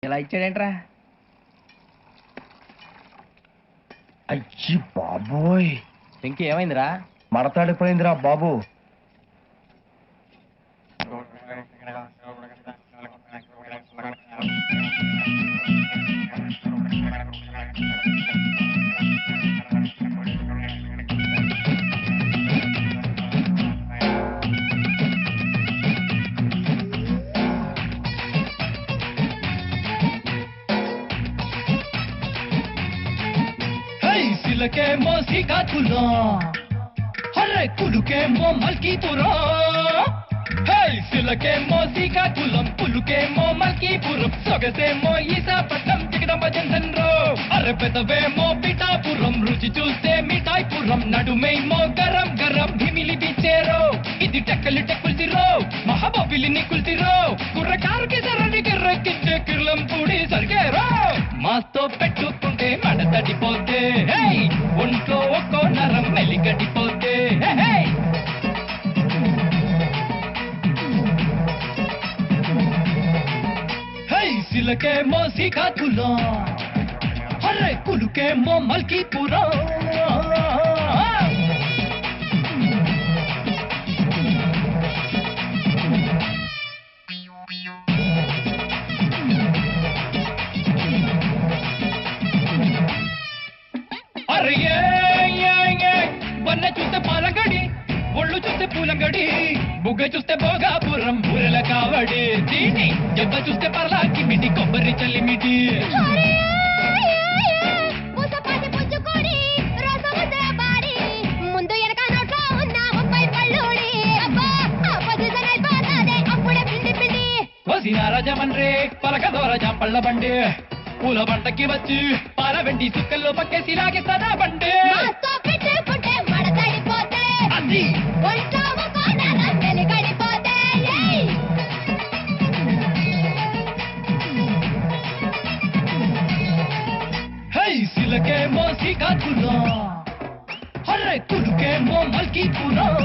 ఇలా ఇచ్చాడేంట్రా? అయ్యి బాబోయ్, ఇంకేమైందిరా? మడతాడిపోయిందిరా బాబు. సిలకేమో శ్రీకాకుళం, హర్రే కులుకేమో మల్కీపురం. సిలకేమో శ్రీకాకుళం, పులుకేమో మల్కీపురం, సొగసేమో ఈశాపట్నం, జగదంబ జంతన్రో. అర్రె పెదవేమో పిఠాపురం, రుచి చూస్తే మిఠాయిపురం, నడుమేమో గరం గరం భిమిలి బిచ్చేరో. ఇది టెక్కలి టెక్కుల్సిరో, మహాబాబిలిని కుల్సిరో, కుర్రకారుకి సరణి గిర్రెక్కించే కిర్లం పూడి సరిగేరో. మాతో పెట్టుకుంటే మడతడిపోతే, ఒంట్లో ఒక్కో నరం మెలిగడిపోతే. సిలకేమో శ్రీకాకుళం, హర్రే కులుకేమో మల్కీపురం. అరే వన్న చూస్తే పాలంగడి, ఒళ్ళు చూస్తే పూలంగడి, బుగ్గ చూస్తే భోగాపురం బూరెల కావడి, దీని జబ్బ చూస్తే పర్లాకి మిటి కొబ్బరి చల్లిమిటి. రాజమన్రే పలకదోర జాంపళ్ళ బండి, పూల పంటకి వచ్చి పాల వెండి సుక్కల్లో పక్కేసి లాగేస్తానా బండి. సిలకేమో శ్రీకాకుళం, హర్రే కులుకేమో మల్కీపురం.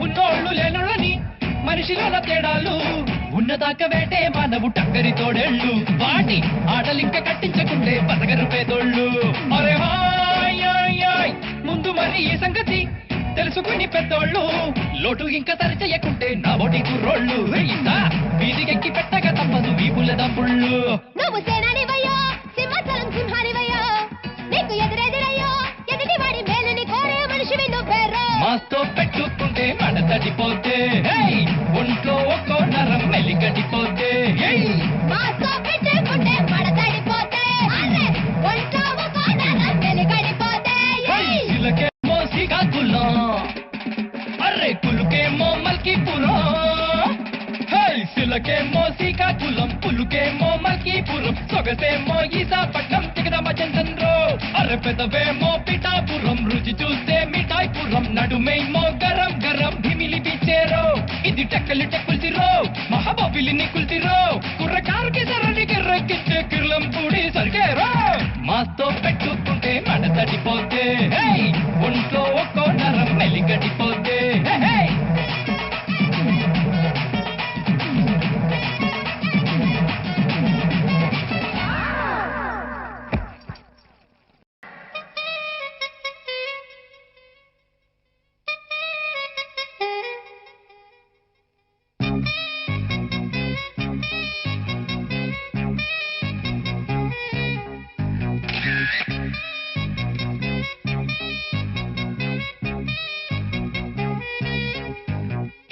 ఉన్నోళ్ళు లేనోళ్ళని మనిషిలోన తేడాలు, ఉన్నదాకా వేటే మానవు టక్కరి తోడేళ్ళు, వాటి ఆటలింక కట్టించకుంటే బతకరు పేదోళ్ళు. అరే హాయ్ ముందు మరి ఈ సంగతి తెలుసుకుని పెద్దోళ్ళు, లోటు ఇంకా సరి చెయ్యకుంటే నా బోటి కుర్రోళ్ళు. వీధికెక్కి పెట్టగా తప్పదు వీపుల దమ్ముళ్ళు. నువ్వు సేనానివయ్యో, సింహాచలం సింహానివయ్యో, నీకు ఎదురెదురయ్యో, ఎదుటి వాడి మేలుని కోరే మనిషివి నువ్వేరో. మాతో పెట్టుకుంటే మడతడిపోతే, ఒంట్లో ఒక్కో నరం మెలిగడిపోతే. మాతో పెట్టుకుంటే మడతడిపోతే, ఒంట్లో ఒక్కో నరం మెలిగడిపోతే. సిలకేమో శ్రీకాకుళం, అర్రే కులుకేమో మల్కీపురం. సిలకేమో శ్రీకాకుళం, పులుకేమో మల్కీపురం, సొగసేమో ఈశాపట్నం, జగదంబ జంతన్రో. అర్రె పెదవేమో పిఠాపురం, రుచి చూస్తే మిఠాయిపురం, నడుమేమో గరం గరం భిమిలి బిచ్చేరో. ఇది టెక్కలి టెక్కుల్సిరో, మహాబాబిలిని కుల్సిరో, కుర్రకారుకి సరణి గిర్రెక్కించే కిర్లం పూడి సరిగేరో. మాతో పెట్టుకుంటే మడతడిపోతే, ఒంట్లో ఒక్కో నరం మెలిగడిపోతే.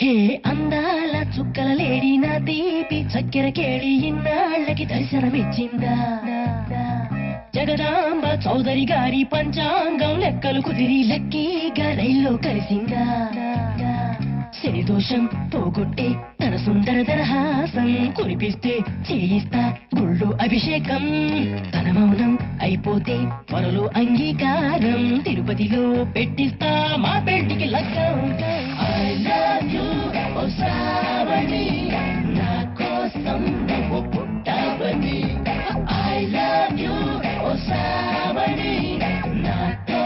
హే అందా చుక్కల లేడి నా తీపి చక్కెర కేళి ఇన్నాళ్ళకి దర్శనమిచ్చిందా జగదాంబ చౌదరి గారి పంచాంగం లెక్కలు కుదిరి లక్కీగా రైల్లో కలిసిందా శని దోషం పోగొట్టే తన సుందర దరహాసం కురిపిస్తే చేయిస్తా గుళ్ళు అభిషేకం తన మౌనం అయిపోతే త్వరలో అంగీకారం తిరుపతిలో పెట్టిస్తా మా పెళ్లికి లగ్గం I love you, ఓ శ్రావణి నా కోసం నువ్వు పుట్టావని I love you, ఓ శ్రావణి నాతో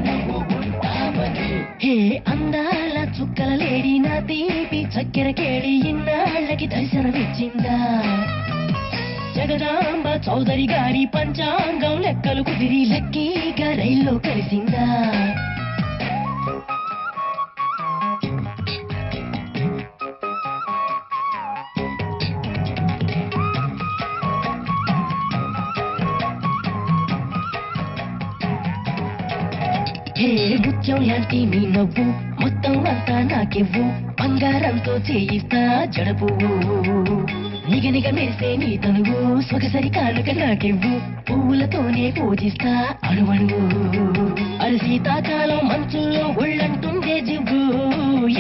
నువ్వు ఉంటావని హే అందాల చుక్కల లేడి నా తీపి చక్కెర కేళి ఇన్నాళ్ళకి దర్శనమిచ్చిందా జగదాంబ చౌదరి గారి పంచాంగం లెక్కలు కుదిరి లక్కీగా రైల్లో కలిసిందా హే ముత్యం లాంటి నీ నవ్వు మొత్తం అంతా నాకివ్వు బంగారంతో చేయిస్తా జడపు నిగనిగ మెరిసే నీ తనువు సొగసరి కానుక నాకివ్వు పువ్వులతోనే పూజిస్తా అణువణువు అరి శీతాకాలం మంచుల్లో ఒళ్ళంటుందే జివ్వు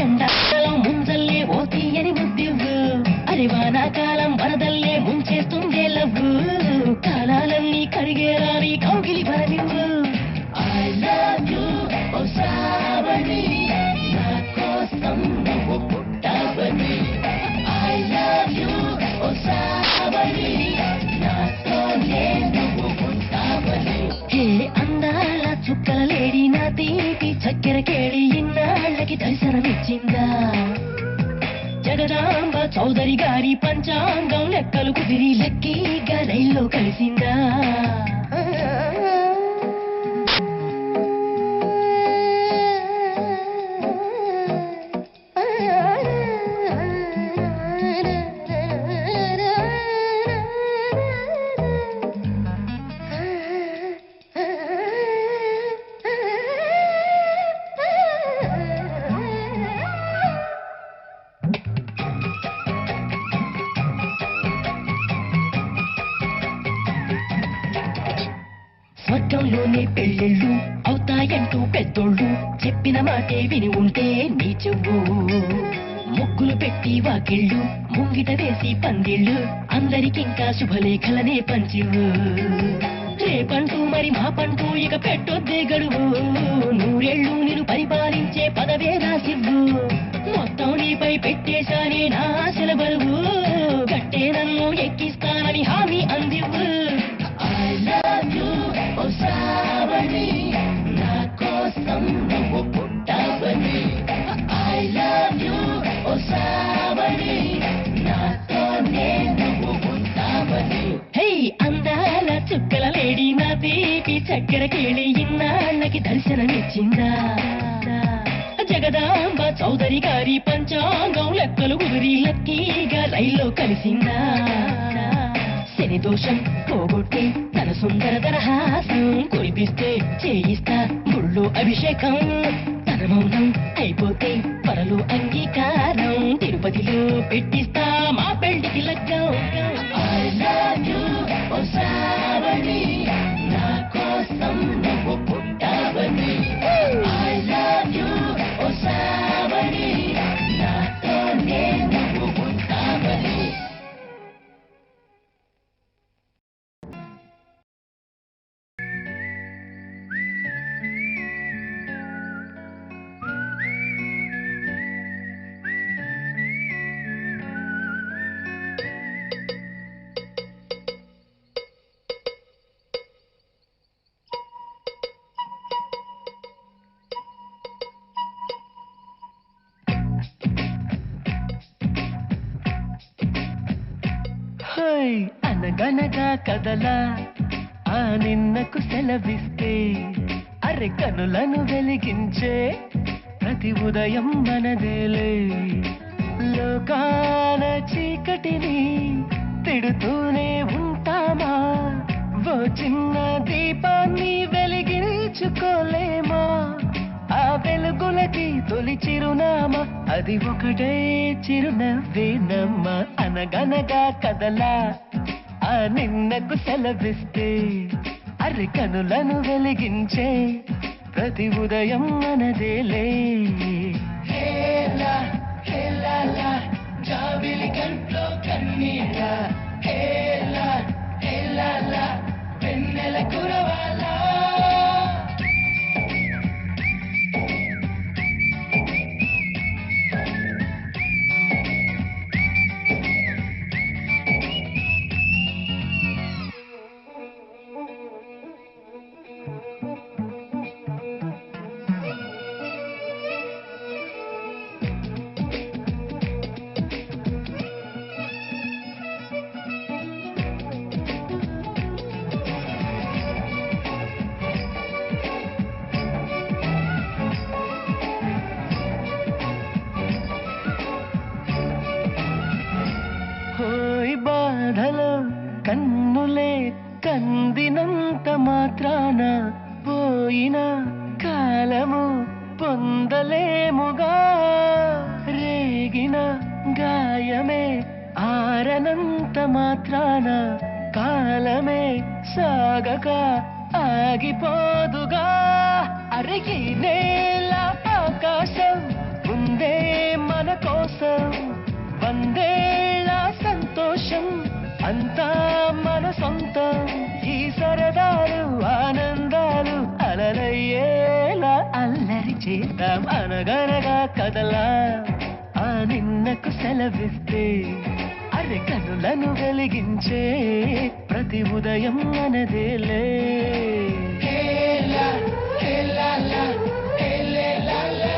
ఎండాకాలం ముంజల్లే ఓ తీయని ముద్దివ్వు అరి వానాకాలం వరదల్లే ముంచేస్తుందే లవ్వు కాలాలన్నీ కరిగేరా నీ కౌగిలి భరనివ్వు I love you, ఓ శ్రావణి నా కోసం నువ్వు పుట్టావని I love you, ఓ శ్రావణి నాతోనే నువ్వు ఉంటావని హే అందాల చుక్కల లేడి నా తీపి చక్కెర కేళి ఇన్నాళ్ళకి దర్శనమిచ్చిందా జగదాంబ చౌదరి గారి పంచాంగం లెక్కలు కుదిరి లక్కీగా రైల్లో కలిసిందా స్వర్గంలోనే పెళ్ళిళ్ళు అవుతాయంటూ పెద్దోళ్ళు చెప్పిన మాటే విని ఉంటే నీ చెవు ముగ్గులు పెట్టి వాకిళ్ళు ముంగిట వేసి పందిళ్ళు అందరికింకా శుభలేఖలనే పంచివు రేపంటూ మరి మా పంటూ ఇక పెట్టొద్దే గడువు నూరేళ్ళు నేను పరిపాలించే పదవే నా సివ్వు మొత్తం నీపై పెట్టేశానే నా ఆశల బరువు గట్టే నన్ను ఎక్కిస్తానని హామీ అందివు I love you, ఓ శ్రావణి నా కోసం నువ్వు పుట్టావని I love you, ఓ శ్రావణి నాతోనే నువ్వు ఉంటావని హే అందాల చుక్కల లేడి నా తీపి చక్కెర కేళి ఇన్నాళ్ళకి దర్శనమిచ్చిందా జగదాంబ చౌదరి గారి పంచాంగం లెక్కలు కుదిరి లక్కీగా రైల్లో కలిసిందా శని దోషం పోగొట్టి తన సుందర దరహాసం కురిపిస్తే చేయిస్తా గుళ్ళు అభిషేకం తన మౌనం అయిపోతే త్వరలో అంగీకారం తిరుపతిలో పెట్టిస్తా మా పెళ్లికి లగ్గం I love you, ఓ శ్రావణి నా కోసం నువ్వు పుట్టావని I love you, ఓ శ్రావణి నాతోనే నువ్వు ఉంటావని అనగనగా కదలా ఆ నిన్నకు సెలవిస్తే అరె కనులను వెలిగించే ప్రతి ఉదయం మనదేలే లోకాన చీకటిని తిడుతూనే ఉంటామా ఓ చిన్న దీపాన్ని వెలిగించుకోలేమా ఆ వెలుగులకి తొలి చిరునామా అది ఒకటే చిరునవ్వేనమ్మ అనగనగా కదలా ఆ నిన్నకు సెలవిస్తే అరి కనులను వెలిగించే ప్రతి ఉదయం మనదేలే హేలా హేలాలా జాబిలి కంట్లో కన్నీళ్ళ హేలా హేలాలా వెన్నెల కురవాలా బాధలో కన్నులే కందినంత మాత్రాన పోయిన కాలము పొందలేముగా రేగిన గాయమే ఆరనంత మాత్రాన కాలమే సాగక ఆగిపోదుగా అరిగి నేల ఆకాశం ఉందే మన కోసం వందేళ్ళ సంతోషం అంతా మన సొంతం ఈ సరదాలు ఆనందాలు అలరయ్యేలా అల్లరి చేద్దాం అనగనగా కదలా ఆ నిన్నకు సెలవిస్తే అరె కనులను వెలిగించే ప్రతి ఉదయం మనదేలే హేలా హేలాలా హేలేలాలా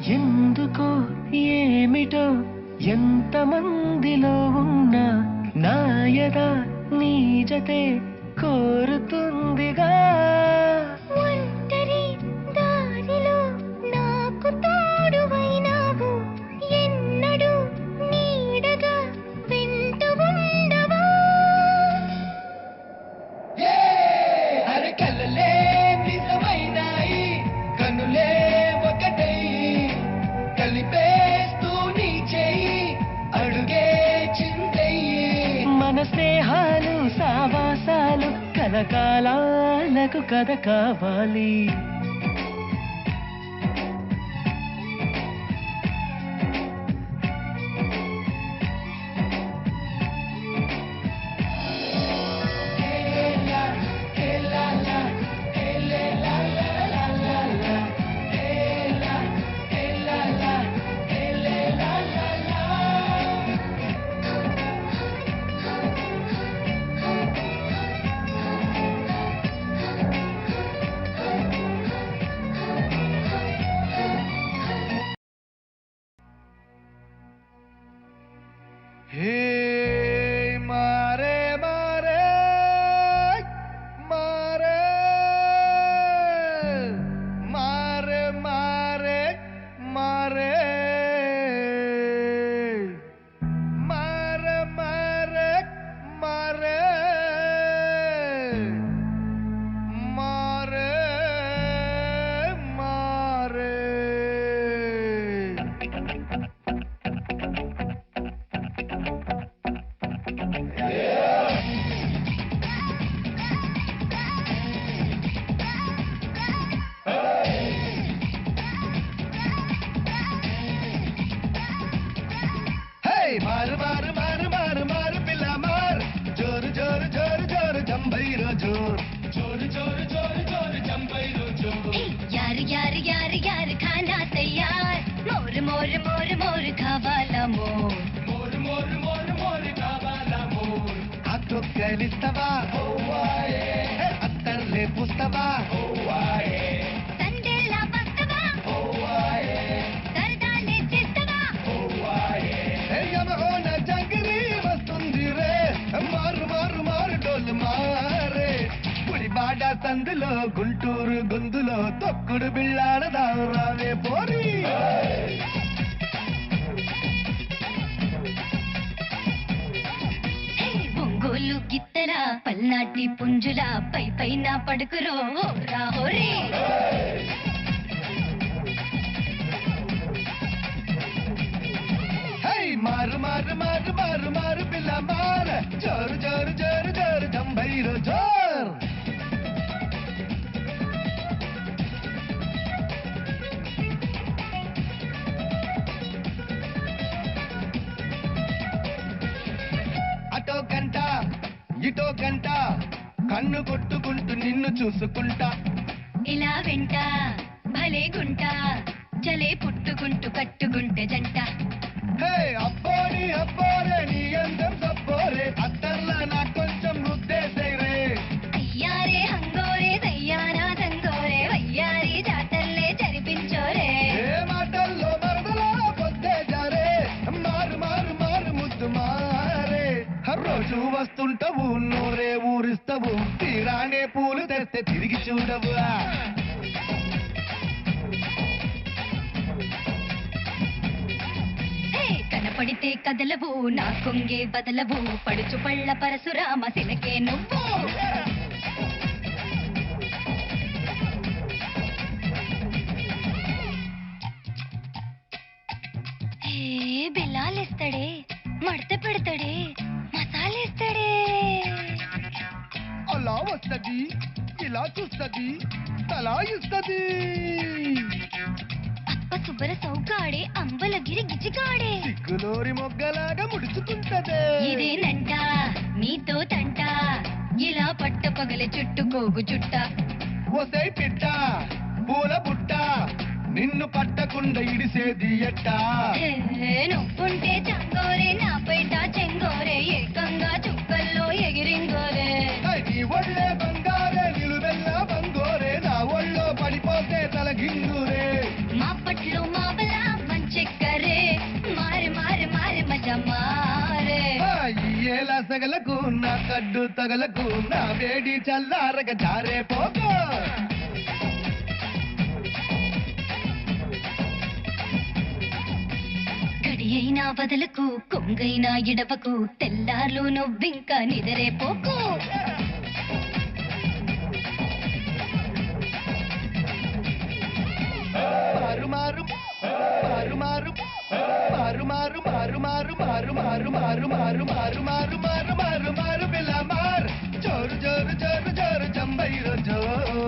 ఎందుకో ఏమిటో ఎంతమందిలో ఉన్నా నాయద నీ జతే కోరుతుందిగా ఒంటరి దారిలో నాకు తోడువైనావు ఎన్నడూ నీడగా వెంటు ఉండవా అరే కలలే నిజమైనాయి కనులే ఒకటై కలిపేస్తూ నీ చెయ్యి అడుగే చిందయ్యి మన స్నేహాలు సావాసాలు కలకాలాలకు కథ కావాలి Hey, mare, mare, mare, mare, mare, mare, mare, mare, mare, mare, mare. मार मार मार मार मार पिला मार जोर जोर जोर जोर जंभैरो जोर जोर जोर जोर जोर जंभैरो जोर यार यार यार यार खाना तैयार मोर मोर मोर मोर खावाला मोर मोर मोर వస్తావా సందేలా వస్తావా సరదానే చేస్తావా యమహోన జగరి వస్తుంది రే మారు మారు మారు డోలు మారే పులిబాడ సందులో గుంటూరు గొంతులో తొక్కుడు బిళ్ళాడదాం రావే పోరి ఒంగోలు గిత్తల పల్నాటి పుంజుల పై పైన పడుకురో రాహోరే మారు మారు మారు మారు మారు పిల్ల మార జోరు జోరు జోరు జోరు జంబైరో జోర్ అటో గంట ఇటో గంట కన్ను కొట్టుకుంటూ నిన్ను చూసుకుంటా ఇలా వెంట భలే గుంట చలే పుట్టుకుంటూ కట్టుకుంటే జంట హే అబ్బోని అబ్బోరే నీ అందం సబ్బోరే అత్తర్లా నాకు కొంచెం ముద్దేసేరే అయ్యారే హంగోరే దయ్యానా తంగోరే వయ్యారి జాతర్లే జరిపించోరే ఏ మాటల్లో మరదలో పొద్దే జారే మారు మారు మారు ముద్దు మారే రోజు వస్తుంటావు నోరే ఊరిస్తావు తీరానే పూలు తెస్తే తిరిగి చూడవు కనపడితే కదలవు నా కొంగే బదలవు పడుచు పళ్ళ పరశురామ శిలకే నువ్వు బెల్లాలేస్తాడే మడత పెడతాడే మసాలేస్తాడే అలా వస్తది ఇలా చూస్తది తలా ఇస్తది అప్ప సుబ్బర సౌకాడే అంబలగిరి గిజిగాడే సిగ్గులోరి మొగ్గలాగా ముడుచుకుంటదే ఇదేనంట నీతో తంట ఇలా పట్ట పగల చుట్టుకోగు చుట్ట ఒసై పిట్ట పూల బుట్ట నిన్ను పట్టకుండా ఇడిసేది ఎట్టా నొప్పుంటే చంగోరే నా పేట చెంగోరే ఏకంగా చుక్కల్లో ఎగిరింగోరే నీ ఒళ్ళే బంగారే నిలువెల్ల బంగోరే నా ఒళ్ళో పడిపోతే తలగింగురే మా పట్లు మాబల మంచెక్కరే మారి మారి మారి మజ మారే ఏలా సగలకు నా కడ్డు తగలకు నా వేడి చల్లారగ జారే పోగో గడి అయినా బదలకు కొంగైనా ఇడవకు తెల్లార్లు నువ్వింకా నిదరే పోకు మారు మారు మారు మారు మారు మారు మారు మారు మారు మారు మారు మారు మారు మారు మారు మారు మారు పిల్ల మార్ జోరు జోరు జోరు జోరు జంబైరో జోరు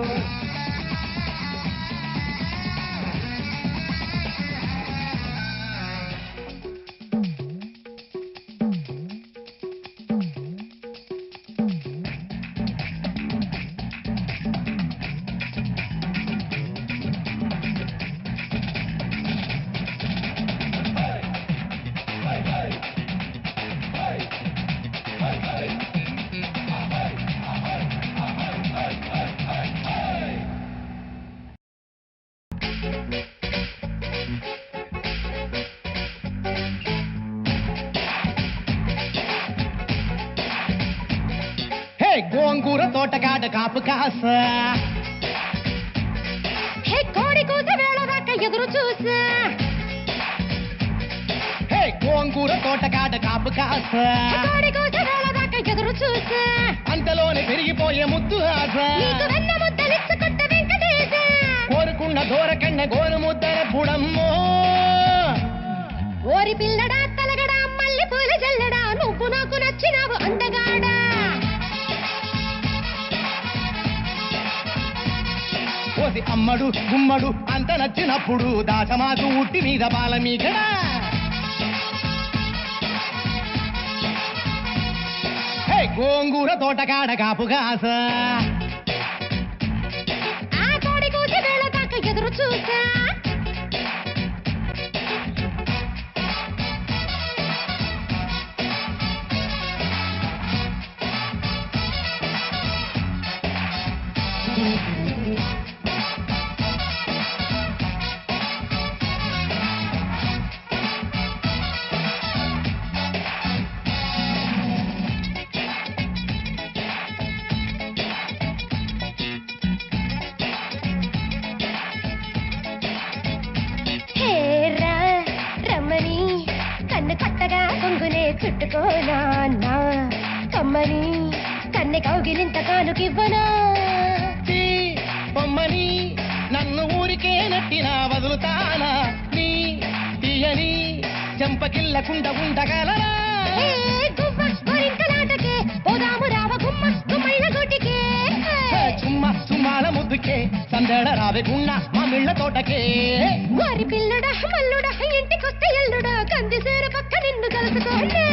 గోంగూర తోటగాడ కాపు కాస హే కోడి కూత వేళ దాకా ఎదురు చూసా హే గోంగూర తోటగాడ కాపు కాస కోడి కూత వేళ దాకా ఎదురు చూసా అంతలోనే పెరిగిపోయే ముద్దు ఆశ నీకు వెన్న ముద్దలిచ్చుకుంట వెంకటేశ కోరుకున్న దూరకన్న గోరు ముద్దర పుడమ్మో ఓరి పిల్లడా తలగడా మల్లె పూల జల్లడా నువ్వు నాకు నచ్చినావు అందగాడా ఓసి అమ్మడు గుమ్మడు అంత నచ్చినప్పుడు దాసమాకు ఉట్టి మీద బాల మీకడా హే గోంగూర తోటకాడ కాపు కాస ఆ కోడి కూత వేళ దాకా ఎదురు చూసా హేరా రమ్మని కన్ను కొత్తగా కొంగునే చుట్టుకోనా నా కమ్మని కన్నె కౌగిలింత కానుకివ్వనా బొమ్మని నన్ను ఊరికే నట్టినా వదులుతానా నీ తీయని చెంపకిల్లకుండా ఉండగలరా ఏ గువ్వ గోరింకలాటకే పోదాము రావ గుమ్మ గుమ్మైల గుటికే చుమ్మ చుమ్మాల ముద్దుకే సందడ రావెకున్న మా మిళ్ళ తోటకే వారి పిల్లడ మల్లుడ ఇంటికొస్తే ఎల్లుడ కంది సేర పక్క నిన్ను కలుసుకోండి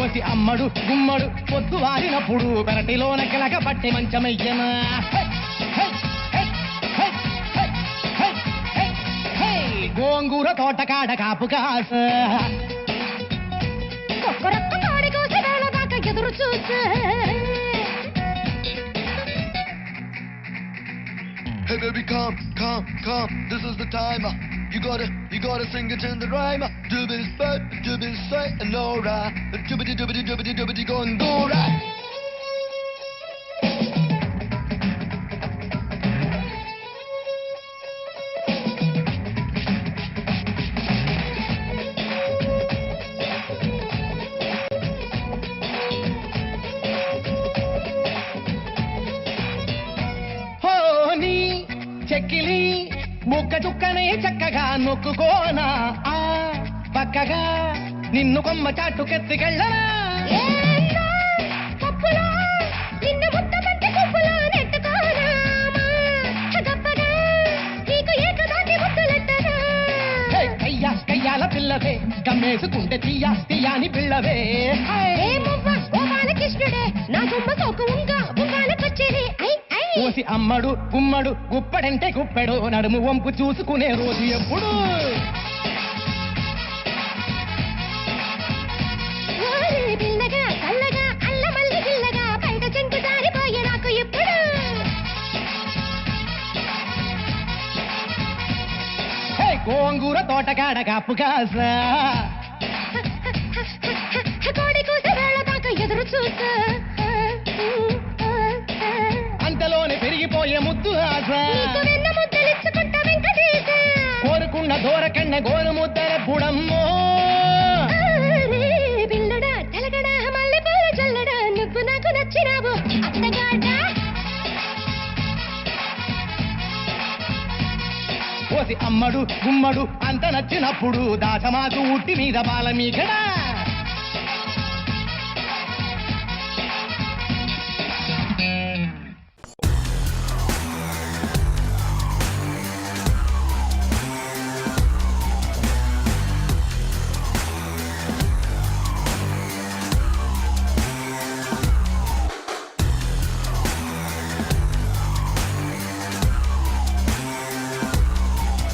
ఓసి అమ్మడు గుమ్మడు పొద్దు వారినప్పుడు పెరటిలోన కిలక పట్టి మంచమయ్యనా గోంగూర తోటకాడ కాపు కాస ఒక్కరొక్క కాడి కోసే వేళ దాకా ఎదురు చూసే Hey baby, come, come, come. This is the time. You gotta sing it in the rhyme. Doobies bud, doobies say, and no right. Doobity doobity doobity doobity go and go right. చెక్కిలి ముక్క చుక్కనే చక్కగా నొక్కుకోనా ఆ పక్కగా నిన్ను కొమ్మ చాటుకెత్తికెళ్ళనా ఏందో పప్పులో నిన్ను ముద్ద పెట్టి కుప్పులో నెట్టుకోనా గప్పగా నీకు ఏకదాటి ముద్దులెట్టనా కయ్యా కయ్యాల పిల్లవే గమ్మేసుకుంటే తీయా తీయాని పిల్లవే ఏ మువ్వ ఓ బాలకృష్ణుడే నా గుమ్మ సోకు ఉంగ బుంగాలకొచ్చేది ఐ ఐ ఓసి అమ్మడు గుమ్మడు గుప్పడంటే గుప్పెడు నడుము వంపు చూసుకునే రోజు ఎప్పుడు ఓరి పిల్లగా కల్లగా అల్లమల్లి పిల్లగా బయట చెంగు జారిపోయే నాకు ఇప్పుడు గోంగూర తోటకాడ కాపు కాస కోడి కూసే వేళ దాకా ఎదురు చూసా అంతలోనే పెరిగిపోయే ముద్దు ఆశ నీకు వెన్న ముద్దలిచ్చుకుంటా వెంకటేశ కోరుకున్న దూరకన్న గోరు ముద్దల బుడమ్మో పిల్లడా తలగడా మల్లెపూల చల్లడా నువ్వు నాకు నచ్చినావు అత్తగాడ ఓసి అమ్మడు గుమ్మడు అంత నచ్చినప్పుడు దాసమాకు ఉట్టి మీద బాల మీగడా